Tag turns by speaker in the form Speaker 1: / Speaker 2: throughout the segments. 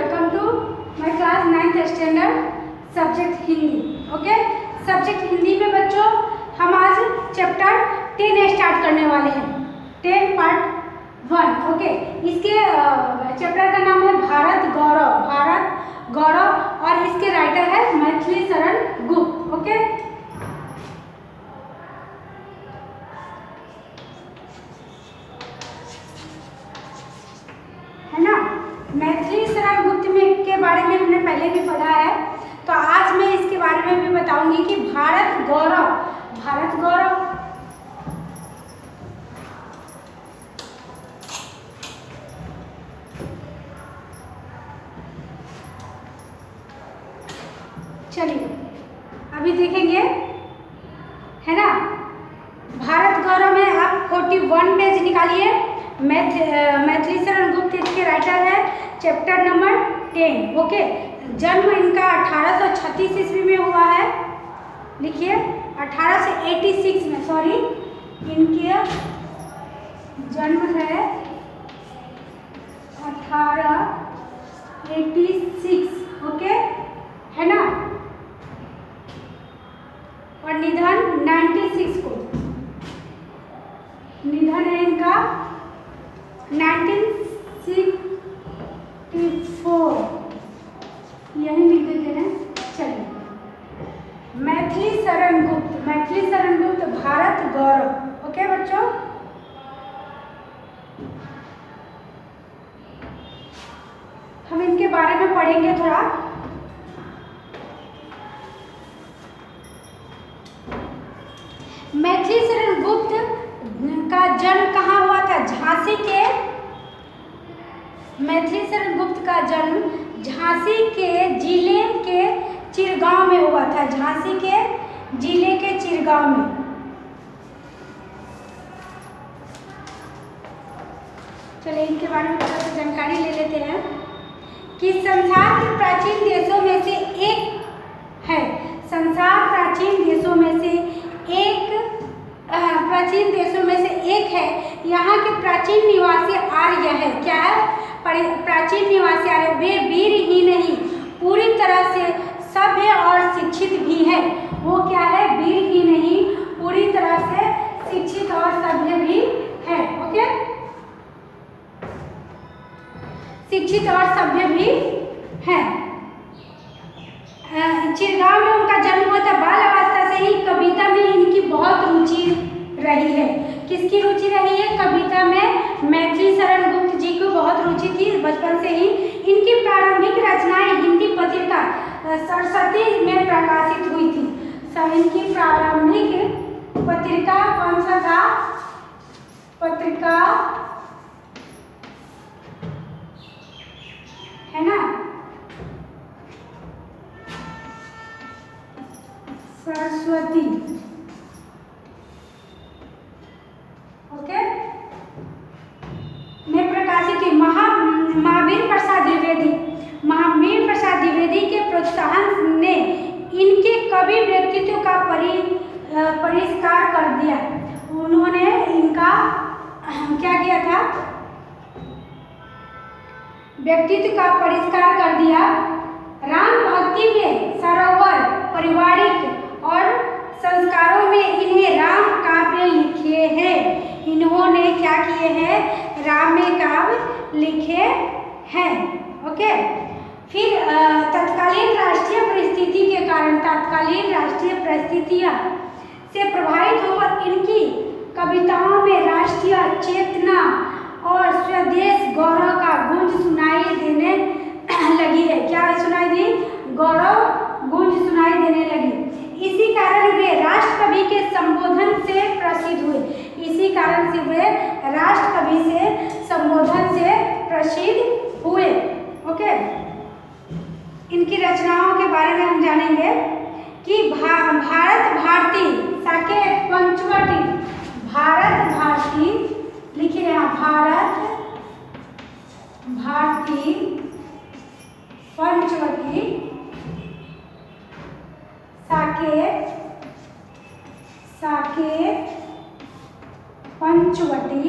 Speaker 1: Welcome to my class 9th standard subject Hindi. Okay, subject Hindi में बच्चों हम आज चैप्टर 10 स्टार्ट करने वाले हैं। 10 पार्ट 1। ओके, इसके चैप्टर का नाम है भारत गौरव। भारत गौरव और इसके राइटर है मैथिली शरण गुप्त। ओके, है ना। मैथिली शरण गुप्त में के बारे में हमने पहले भी पढ़ा है, तो आज मैं इसके बारे में भी बताऊंगी कि भारत गौरव। भारत गौरव चलिए अभी देखेंगे, है ना। भारत गौरव में आप 41 पेज निकालिए। मैथिली शरण गुप्त इसके राइटर है, चैप्टर नंबर 10। ओके, जन्म इनका 1836 ईस्वी में हुआ है। लिखिए 1886 में, सॉरी, इनके जन्म है 1886। ओके, है ना। और निधन 96 को, निधन है इनका 1964, यही लिख देते हैं। चलिए, मैथिली शरण गुप्त, मैथिली शरण गुप्त भारत गौरव। ओके बच्चों, हम इनके बारे में पढ़ेंगे थोड़ा। मैथिली शरण गुप्त का जन्म कहाँ हुआ था? झांसी के। मैथिली शरण गुप्त का जन्म झांसी के जिले के चिरगांव में हुआ था। झांसी के जिले के चिरगांव में। चलिए इनके बारे में थोड़ा सा जानकारी ले लेते हैं कि संसार के प्राचीन देशों में से एक है। संसार प्राचीन देशों में से एक है। यहाँ के प्राचीन निवासी आर्य है। क्या है? प्राचीन निवासी आर्य। वे वीर ही नहीं, पूरी तरह से सभ्य और शिक्षित भी है। वो क्या है? वीर ही नहीं, पूरी तरह से शिक्षित और सभ्य भी है। ओके, शिक्षित और सभ्य भी है। चिरगांव में उनका जन्म हुआ था। बाल अवस्था से ही कविता में इनकी बहुत रुचि रही है। किसकी रुचि रही है? कविता में मैथिली शरण गुप्त जी को बहुत रुचि थी बचपन से ही। इनकी प्रारंभिक रचनाएं हिंदी पत्रिका सरस्वती में प्रकाशित हुई थी। इनकी प्रारंभिक पत्रिका कौन सा था? पत्रिका, है ना, सरस्वती। ओके, में प्रकाशित हुई। महावीर प्रसाद द्विवेदी, महावीर प्रसाद द्विवेदी के प्रोत्साहन ने इनके कवि व्यक्तित्व का परिष्कार कर दिया। उन्होंने इनका क्या किया था? व्यक्तित्व का परिष्कार कर दिया। राम भक्ति में सरोवर, पारिवारिक और संस्कारों में इन्हें राम काव्य लिखे हैं। इन्होंने क्या किए हैं? राम काव्य लिखे हैं। ओके, फिर तत्कालीन राष्ट्रीय परिस्थिति के कारण, तत्कालीन राष्ट्रीय परिस्थितियां से प्रभावित होकर इनकी कविताओं में राष्ट्रीय चेतना और स्वदेश गौरव का गूंज सुनाई देने लगी है। क्या सुनाई दी? गौरव गूंज सुनाई देने लगी। इसी कारण वे राष्ट्रकवि के संबोधन से प्रसिद्ध हुए। इसी कारण से वे राष्ट्रकवि से संबोधन से प्रसिद्ध हुए। ओके, इनकी रचनाओं के बारे में हम जानेंगे कि भारत भारती साकेत पंचवटी। भारत भारती, लिखिए यहाँ, भारत भारती पंचवटी साकेत, साकेत पंचवटी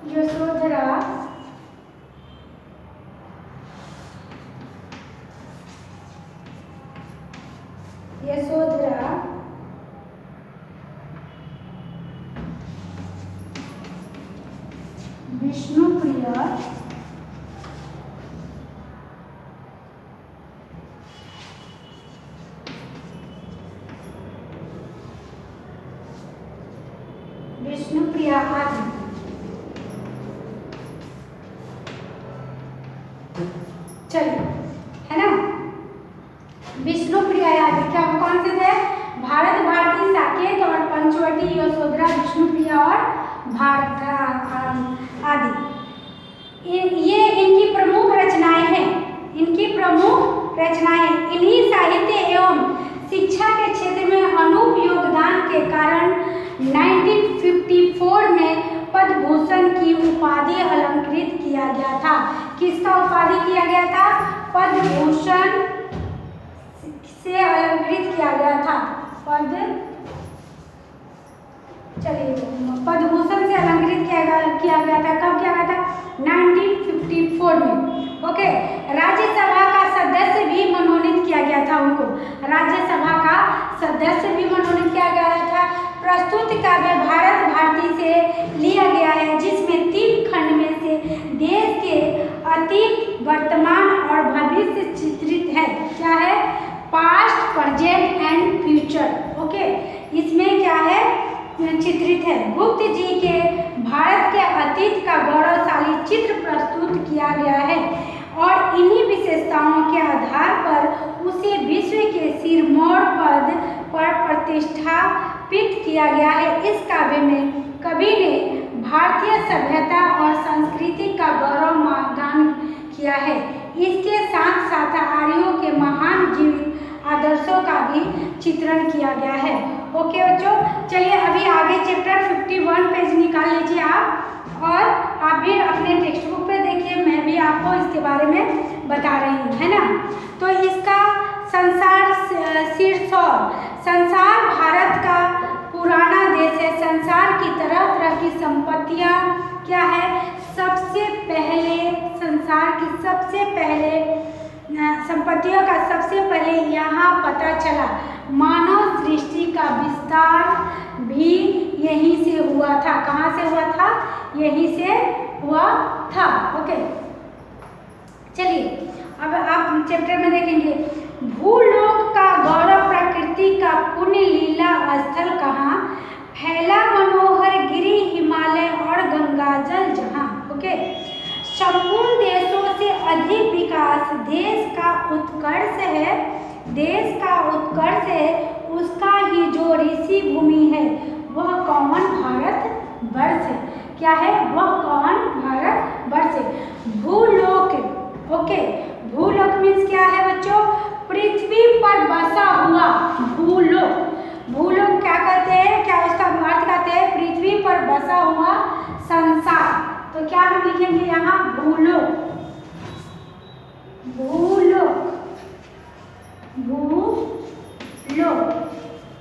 Speaker 1: यशोधरा विष्णुप्रिया आदि। चलिए, है ना, विष्णुप्रिया आदि क्या कौन से थे? भारत भारती, साकेत और पंचवटी, यशोधरा, विष्णुप्रिया और भारत आदि। ये इनकी प्रमुख रचनाएं हैं। इन्हीं साहित्य एवं शिक्षा के क्षेत्र में अनूप योगदान के कारण 1954 में पद्म भूषण की उपाधि अलंकृत किया गया था। किसका उपाधि किया गया था? पद्म भूषण से अलंकृत किया गया था। पद्म भूषण से अलंकृत किया गया था। कब किया गया था? 1954 में। ओके, राज्यसभा का सदस्य भी मनोनीत किया गया था उनको। राज्यसभा का सदस्य भी मनोनीत किया गया था। प्रस्तुत काव्य भारत भारती से लिया गया है, जिसमें 3 खंड में से देश के अतीत, वर्तमान और भविष्य चित्रित है। क्या है? Past, present and future. Okay, इसमें क्या है? चित्रित है। गुप्त जी के भारत के अतीत का गौरवशाली चित्र प्रस्तुत किया गया है और इन्हीं विशेषताओं के आधार पर उसे विश्व के सिरमौर पद पर प्रतिष्ठापित किया गया है। इस काव्य में कवि ने भारतीय सभ्यता और संस्कृति का गौरवगान किया है। इसके साथ साथ आर्यों के महान जीवित आदर्शों का भी चित्रण किया गया है। ओके बच्चों, चलिए अभी आगे चैप्टर 51 पेज निकाल लीजिए आप, और आप भी अपने टेक्स्ट बुक पे देखिए, मैं भी आपको इसके बारे में बता रही हूँ, है ना। तो इसका संसार भारत का पुराना देश है। संसार की तरह तरह की संपत्तियाँ क्या है? संपत्तियों का सबसे पहले यहाँ पता चला। मानव सृष्टि का विस्तार भी यहीं से हुआ था। कहाँ से हुआ था? यहीं से हुआ था। ओके, चलिए अब आप चैप्टर में देखेंगे। भूलोक का गौरव, प्रकृति का पुण्य लीला स्थल कहाँ? फैला मनोहर गिरि, हिमालय और गंगाजल जहाँ। ओके, संपूर्ण देशों से अधिक विकास देश का उत्कर्ष है। उसका ही जो ऋषि भूमि है वह कौन? भारत वर्ष है। क्या है? वह कौन? भारत वर्ष है। भूलोक, ओके, भूलोक मीन्स क्या है बच्चों? पृथ्वी पर बसा हुआ। भूलोक क्या कहते हैं? क्या उसका अर्थ कहते हैं? पृथ्वी पर बसा हुआ संसार। तो क्या हम लिखेंगे यहाँ? भूलोक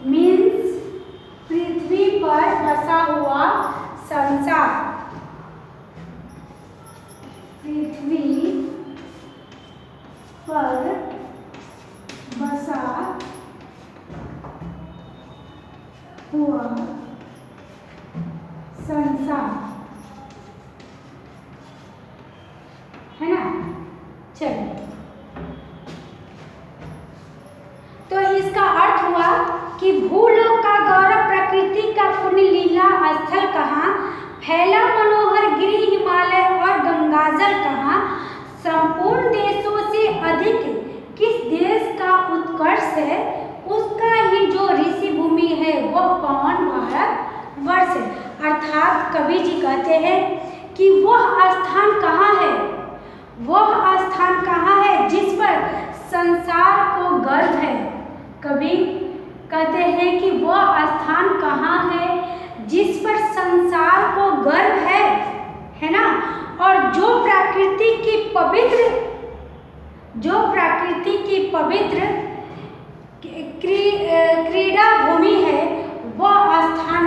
Speaker 1: मीन्स पृथ्वी पर बसा हुआ संसार। पृथ्वी पर बसा हुआ संसार, है ना। चलिए, तो इसका अर्थ हुआ कि भूलोक का गौरव, प्रकृति का पुण्य लीला स्थल कहाँ? फैला मनोहर गिरि, हिमालय और गंगाजल कहाँ? संपूर्ण देशों से अधिक किस देश का उत्कर्ष है? उसका ही जो ऋषि भूमि है वह कौन? भारत वर्ष है। अर्थात कवि जी कहते हैं कि वह स्थान कहाँ है? जिस पर संसार को गर्व है। कवि कहते हैं कि वह स्थान कहाँ है जिस पर संसार को गर्व है ना। और जो प्रकृति की पवित्र क्रीड़ा भूमि है, वह स्थान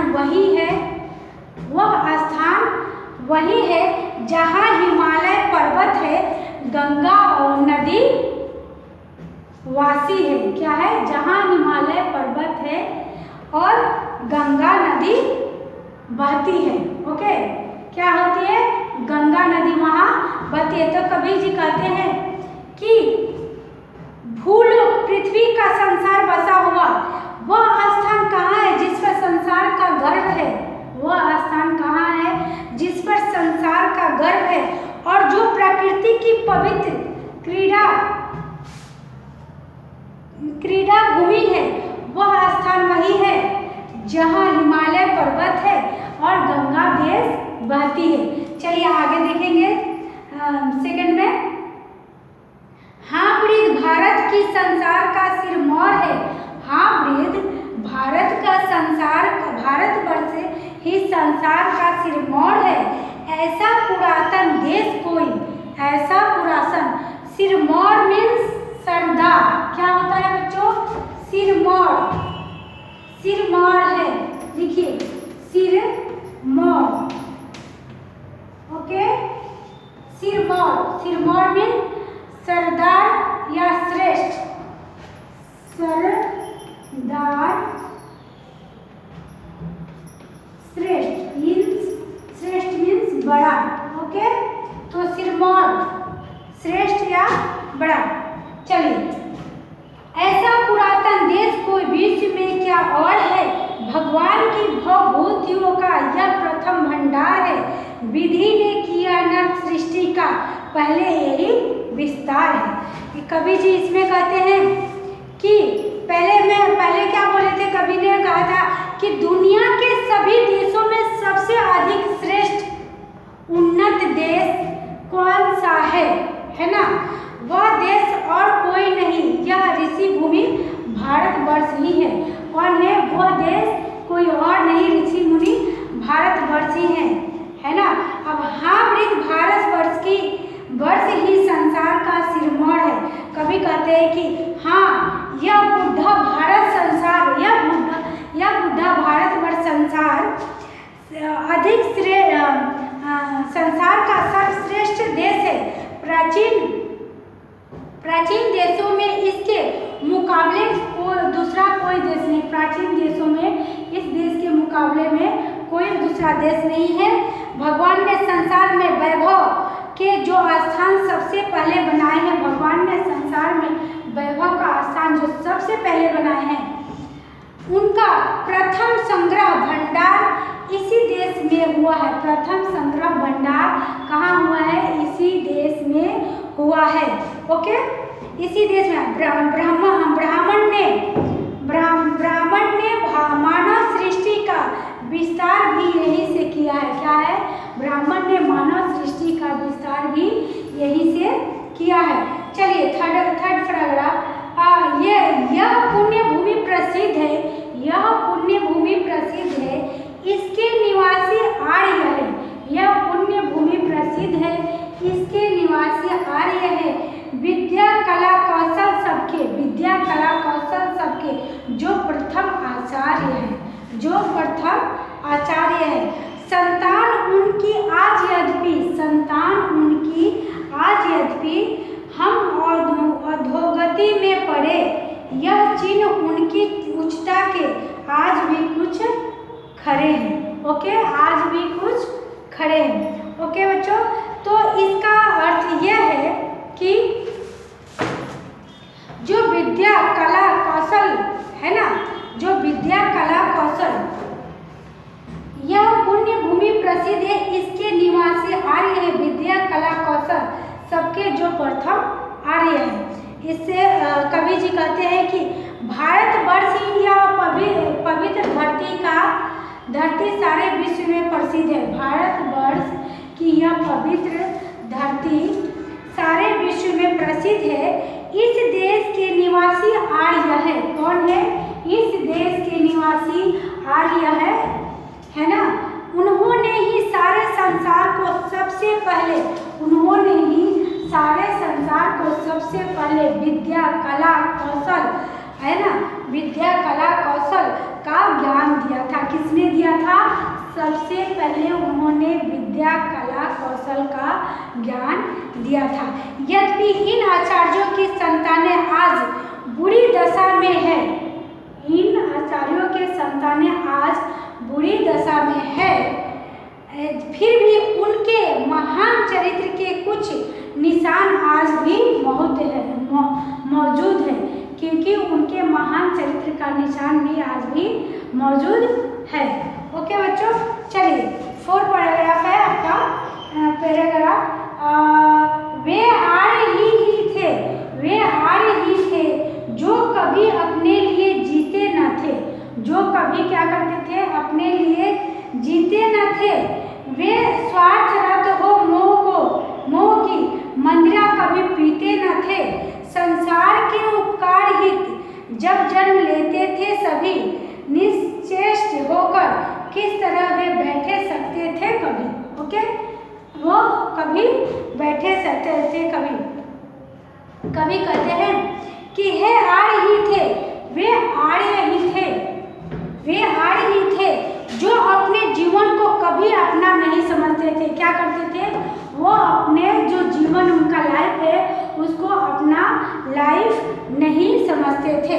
Speaker 1: वही है जहाँ हिमालय पर्वत है, गंगा और नदी वासी है। क्या है? जहाँ हिमालय पर्वत है और गंगा नदी बहती है। ओके, क्या होती है? गंगा नदी वहाँ बहती है। तो कबीर जी कहते हैं कि भूलोक पृथ्वी का संसार बसा हुआ वह स्थान कहाँ है जिस पर संसार का गर्व है? वह स्थान कहाँ है जिस पर संसार का गर्व है और जो प्रकृति की पवित्र क्रीड़ा भूमि है, वह स्थान वही है जहाँ हिमालय पर्वत है और गंगा देश बहती है। चलिए आगे देखेंगे सेकंड में। हाँ वृद्ध भारत की संसार का सिरमौर है। हाँ वृद्ध भारत का संसार, भारतवर्ष ही संसार का सिरमौर है। ऐसा पुरातन देश कोई, ऐसा पुरातन, सिरमौर मीन्स सरदार। क्या होता है बच्चों? सिरमौर, सिरमौर है, लिखिए सिरमौर। ओके, सिरमौर, सिरमौर मीन्स सरदार या श्रेष्ठ, सरदार, श्रेष्ठ मीन्स बड़ा। ओके, तो सिरमौर श्रेष्ठ या बड़ा। चलिए, ऐसा पुरातन देश कोई विश्व में क्या और है, भगवान की भवभूतियों का यह प्रथम भंडार है। विधि ने किया नर सृष्टि का पहले यही विस्तार है। कबीर जी इसमें कहते हैं कि पहले क्या बोले थे? कबीर ने कहा था कि दुनिया के सभी देशों में सबसे अधिक श्रेष्ठ उन्नत देश कौन सा है ना? वह देश और कोई नहीं, यह ऋषि भूमि भारतवर्ष ही है। कौन है वह देश? कोई और नहीं, ऋषि मुनि भारतवर्ष ही है ना? अब हाँ वृद्ध भारतवर्ष ही संसार का सिरमौर है। कभी कहते हैं कि हाँ यह बुद्धा भारत संसार, यह बुद्धा भारतवर्ष संसार अधिक संसार का सर्वश्रेष्ठ देश है। प्राचीन देशों में इसके मुकाबले दूसरा कोई देश नहीं। प्राचीन देशों में इस देश के मुकाबले में कोई दूसरा देश नहीं है। भगवान ने संसार में वैभव के जो स्थान सबसे पहले बनाए हैं, भगवान ने संसार में वैभव का स्थान जो सबसे पहले बनाए हैं, उनका प्रथम संग्रह भंडार इसी देश में हुआ है। प्रथम संग्रह भंडार कहाँ हुआ है? इसी देश में हुआ है। ओके, इसी देश में ब्राह्मण ने मानव सृष्टि का विस्तार भी यहीं से किया है। क्या है? ब्राह्मण ने मानव सृष्टि का विस्तार भी यहीं से किया है। चलिए थर्ड पैराग्राफ। यह पुण्य भूमि प्रसिद्ध है, यह पुण्य भूमि प्रसिद्ध है, इसके निवासी आर्य है। यह पुण्य भूमि प्रसिद्ध है, इसके निवासी आर्य है। विद्या कला कौशल सबके, विद्या कला कौशल सबके जो प्रथम आचार्य है, जो प्रथम आचार्य है। संतान उनकी आज यद्यपि हम अधोगति में पड़े, यह चिन्ह उनकी उच्चता के आज भी कुछ खड़े हैं। ओके, आज भी कुछ खड़े हैं। ओके बच्चों, तो इसका अर्थ यह है कि जो विद्या कला कौशल है ना, जो विद्या कला कौशल, यह पुण्य भूमि प्रसिद्ध है, इसके निवासी आर्य है। विद्या कला कौशल सबके जो प्रथम आर्य है। इससे कबीर जी कहते हैं कि भारतवर्ष ही यह पवित्र धरती सारे विश्व में प्रसिद्ध है। भारतवर्ष की यह पवित्र धरती सारे विश्व में प्रसिद्ध है। इस देश के निवासी आर्य है। कौन है? इस देश के निवासी आर्य है ना? उन्होंने ही सारे संसार को सबसे पहले विद्या कला कौशल है ना, विद्या कला कौशल का ज्ञान दिया था। किसने दिया था? सबसे पहले उन्होंने विद्या कला कौशल का ज्ञान दिया था। यद्यपि इन आचार्यों की संतानें आज बुरी दशा में है, इन आचार्यों के संतानें आज बुरी दशा में है, फिर भी उनके महान चरित्र के कुछ निशान आज भी मौजूद है, क्योंकि उनके महान चरित्र का निशान भी आज भी मौजूद है। ओके बच्चों, चलिए 4 पैराग्राफ है आपका पैराग्राफ। वे आर्य ही थे जो कभी अपने लिए जीते न थे, जो कभी क्या करते थे, अपने लिए जीते न थे। वे स्वार्थ रत हो मोह की मंदिरा कभी पीते न थे। संसार के उपकार हित जब जन्म लेते थे सभी, निश्चेष्ट होकर किस तरह वे बैठे सकते थे कभी। ओके, वो कभी बैठे सकते थे कभी कहते हैं कि हे आर्य ही थे, वे आर्य ही थे जो अपने जीवन को कभी अपना नहीं समझते थे। क्या करते थे वो, अपने जो जीवन उनका लाइफ है उसको अपना लाइफ नहीं समझते थे,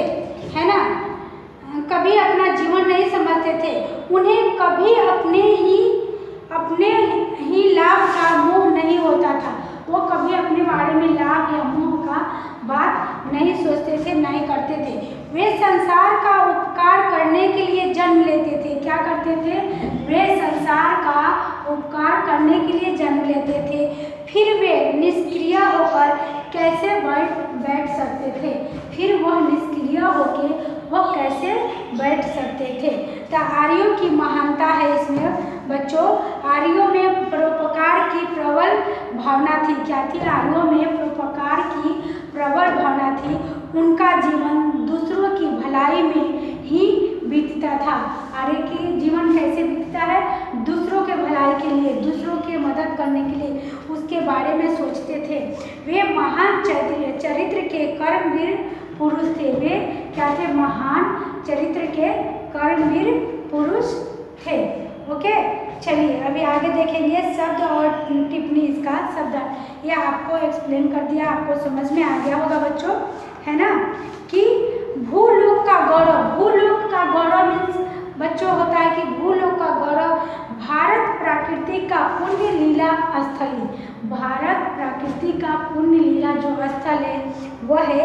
Speaker 1: है ना, कभी अपना जीवन नहीं समझते थे। उन्हें कभी अपने ही लाभ का मोह नहीं होता था, वो कभी अपने बारे में लाभ या मोह का बात नहीं सोचते थे, नहीं करते थे। वे संसार का उपकार करने के लिए जन्म लेते थे। क्या करते थे, वे संसार का उपकार करने के लिए जन्म लेते थे, फिर वे निष्क्रिय होकर कैसे बैठ सकते थे, फिर वह निष्क्रिय होकर वह कैसे बैठ सकते थे। तो आर्यों की महानता है इसमें बच्चों। आर्यों में परोपकार की प्रबल भावना थी। क्या थी, आर्यों में परोपकार की प्रबल भावना थी। उनका जीवन दूसरों की भलाई में ही बीतता था। आर्य की जीवन कैसे बीतता है, दूसरों के भलाई के लिए, दूसरों की मदद करने के लिए उसके बारे में सोचते थे। वे महान चरित्र के कर्मवीर पुरुष थे। वे क्या थे, महान चरित्र के कर्मवीर पुरुष थे। ओके, चलिए अभी आगे देखेंगे शब्द और टिप्पणी। इसका शब्द ये आपको एक्सप्लेन कर दिया, आपको समझ में आ गया होगा बच्चों, है ना, कि भूलोक का गौरव मीन्स बच्चों होता है कि भूलोक का गौरव भारत प्रकृति का पुण्य लीला स्थली। भारत प्रकृति का पुण्य लीला जो स्थल है वह है,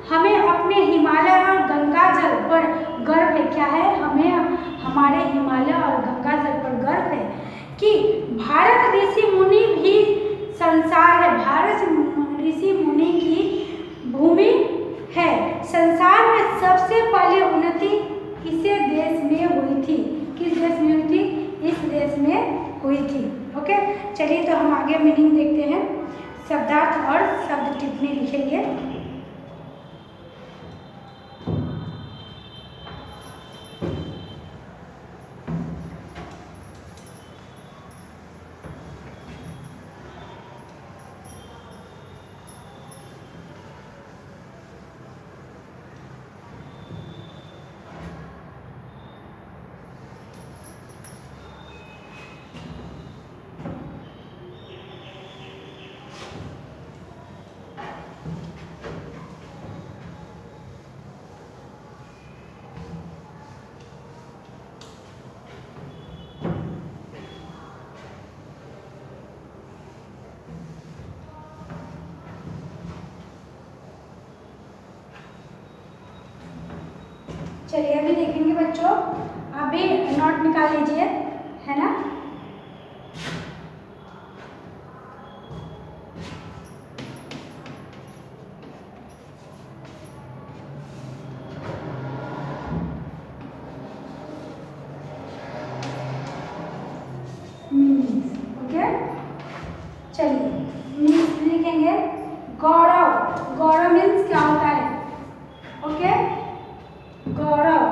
Speaker 1: हमें अपने हिमालय और गंगा जल पर गर्व है। क्या है, हमें हमारे हिमालय और गंगा जल पर गर्व है कि भारत ऋषि मुनि भी संसार है, भारत ऋषि मुनि की भूमि है। संसार में सबसे पहले उन्नति किसे देश में हुई थी, किस देश में हुई थी, इस देश में हुई थी। ओके, चलिए तो हम आगे मीनिंग देखते हैं, शब्दार्थ और शब्द टिप्पणी लिखेंगे। चलिए अभी देखेंगे बच्चों, अभी नोट निकाल लीजिए, है ना। ओके, चलिए लिखेंगे गौरव। गौरव मीन्स क्या होता है, ओके, गौरव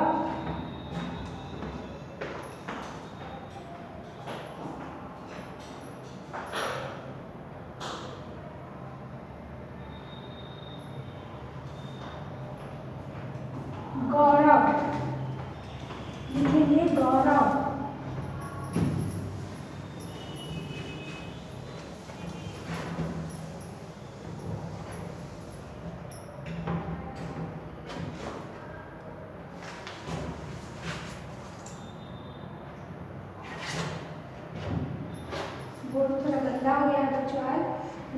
Speaker 1: बोर्ड थोड़ा गंदा हो गया है बच्चों आज।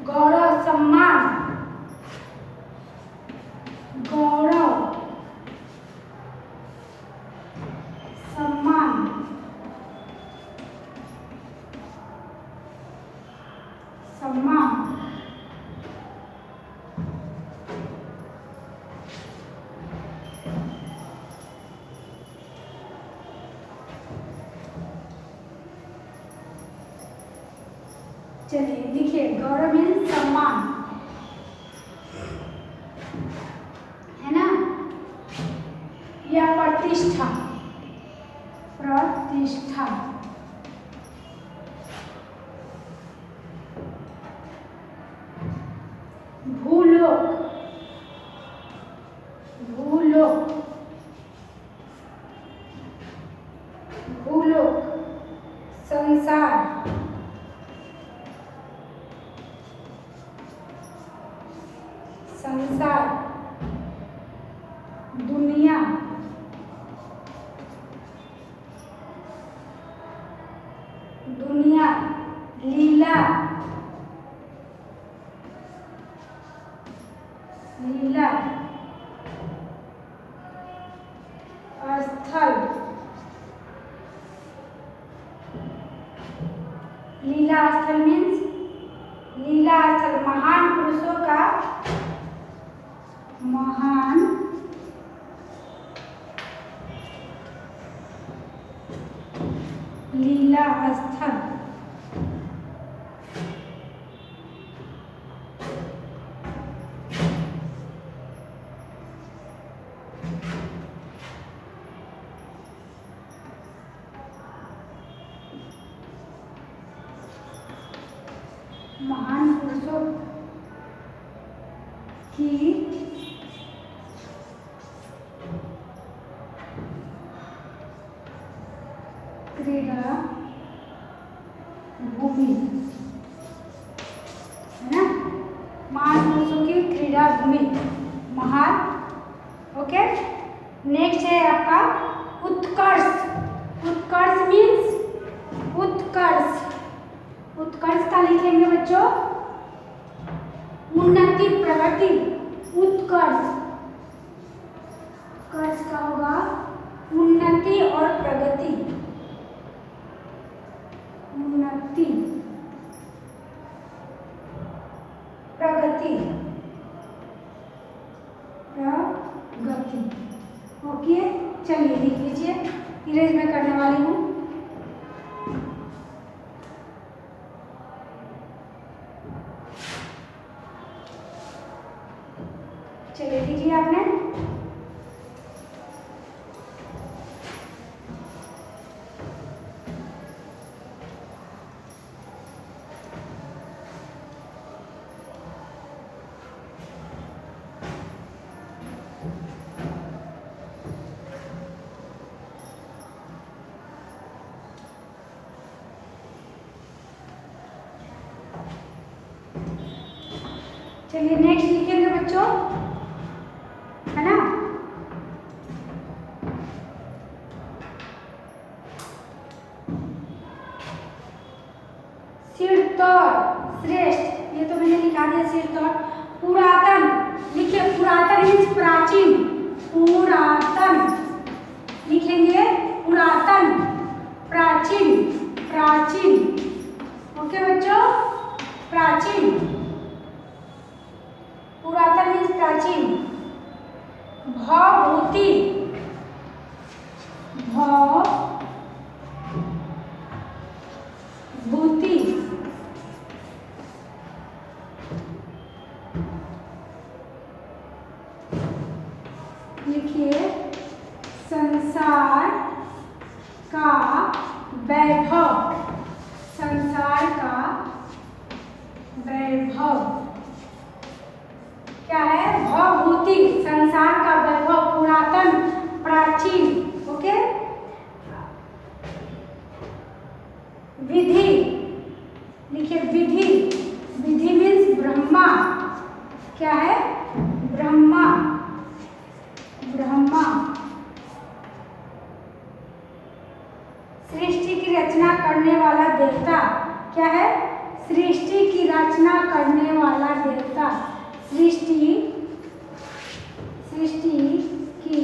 Speaker 1: गौरव सम्मान, गौरव सम्मान, सम्मान, चलिए लिखिए गौरव मीन्स सम्मान, है ना। या प्रतिष्ठा, प्रतिष्ठा, भूलोक, भूलोक, भूलोक, संसार, संसार, दुनिया, दुनिया, लीला, लीला, स्थल, लीला स्थल मीन्स, लीला स्थल महान पुरुषों का, महान लीला स्थल, महान पुरुषों की क्रीड़ा भूमि, है ना। महान पुरुषों की क्रीड़ा भूमि, महान। ओके, नेक्स्ट है आपका उत्कर्ष। उत्कर्ष मीन्स, उत्कर्ष, उत्कर्ष का लिखेंगे बच्चों उन्नति, प्रगति, उत्कर्ष। उत्कर्ष का होगा उन्नति और प्रगति, उन्नति, प्रगति, प्रगति। ओके, चलिए लिख लीजिए, इरेज मैं करने वाली हूँ। चलिए लिख लिया आपने। चलिए नेक्स्ट लिखेंगे बच्चों, है ना। सिरतौर, श्रेष्ठ, ये तो मैंने लिखा दिया सिरतौर। पुरातन, लिखिए पुरातन मीन्स प्राचीन, पुरातन लिखेंगे, पुरातन, प्राचीन, प्राचीन। ओके बच्चों, प्राचीन, पुरातन मीन्स प्राचीन। भवभूति, भवभूति, लिखिए संसार का वैभव, संसार का वैभव क्या है, भवभूति, संसार का वैभव, पुरातन, प्राचीन। ओके, विधि, लिखिए विधि, विधि मीन्स ब्रह्मा, क्या है, ब्रह्मा, ब्रह्मा। सृष्टि की रचना करने वाला देवता क्या है? सृष्टि की रचना करने वाला देवता। सृष्टि की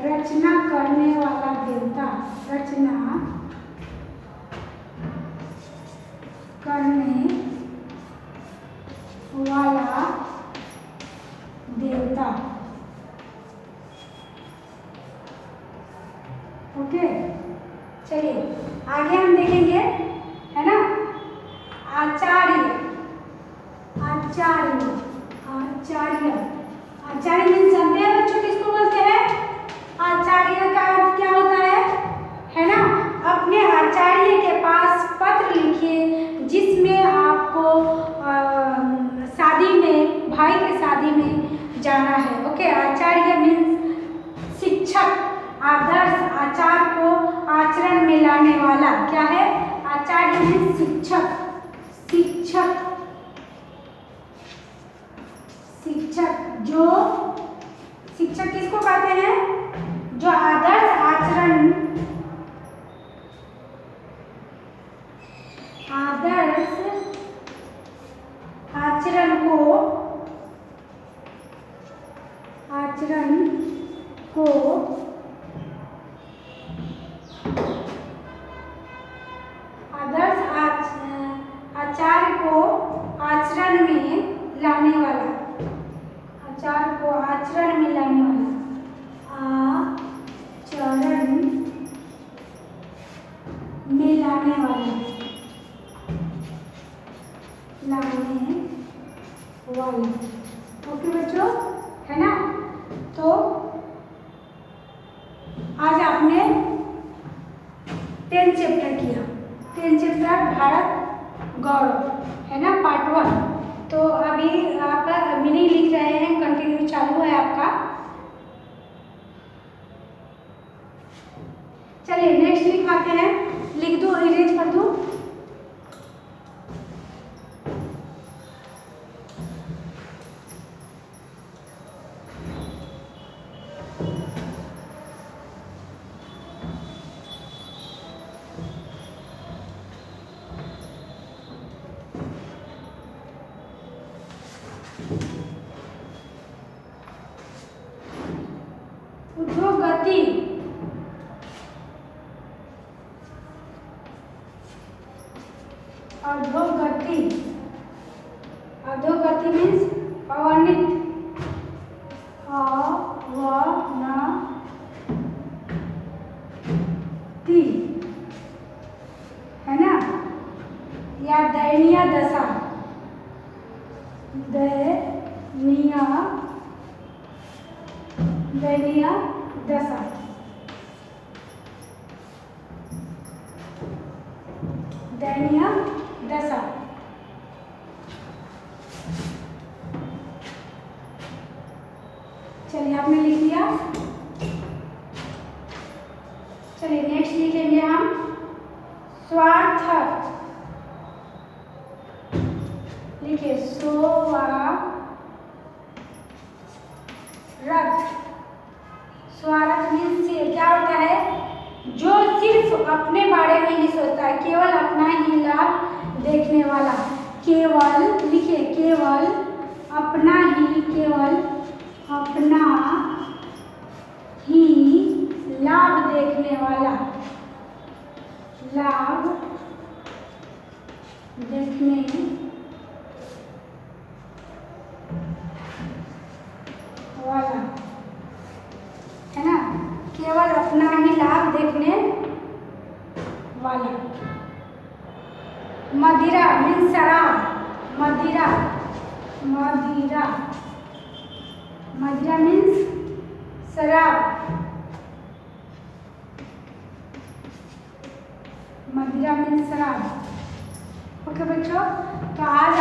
Speaker 1: रचना करने वाला देवता। रचना करने वाला देवता। ओके, चलिए आगे हम देखेंगे, है ना। आचार्य। आचार्य आचार्य आचार्य मीन्स जानते हैं बच्चों, किसको बोलते हैं? आचार्य का अर्थ क्या होता है ना। अपने आचार्य के पास पत्र लिखिए जिसमें आपको शादी में, भाई के शादी में जाना है। ओके, आचार्य मीन्स शिक्षक। आदर्श आचार को आचरण में लाने वाला क्या है? आचार्य मीन्स शिक्षक। शिक्षक जो शिक्षक किसको कहते हैं? जो आदर्श आचरण को आचार को आचरण में लाने वाला। आचार को आचरण में लाने वाला। आचरण में लाने वाला। ओके बच्चों, है ना। तो आज आपने 10 चैप्टर किया। 10 चैप्टर भारत गौरव, है ना, पार्ट 1। तो अभी आप मिनी लिख रहे हैं, कंटिन्यू चालू है आपका। चलिए नेक्स्ट लिखवाते हैं। लिख दूं, इरेज कर दूं? उद्योगति। अधोगति। अधोगति मीन्स अवनति। है ना, या दयनीय दशा। दयनीय दशा। दयनीय दशा। चलिए आपने लिख लिया। चलिए नेक्स्ट लिखेंगे हम स्वार्थ। लिखिए स्वार्थ। स्वार्थ मीन्स क्या होता है? जो सिर्फ अपने बारे में ही सोचता है, केवल अपना ही लाभ देखने वाला। केवल लिखिए केवल अपना ही लाभ देखने वाला। लाभ देखने वाला, है ना, केवल अपना ही लाभ देखने वाला। मदिरा मीन्स शराब। मदिरा मीन्स शराब। मदिरा मीन्स शराब। ओके बच्चों, तो आज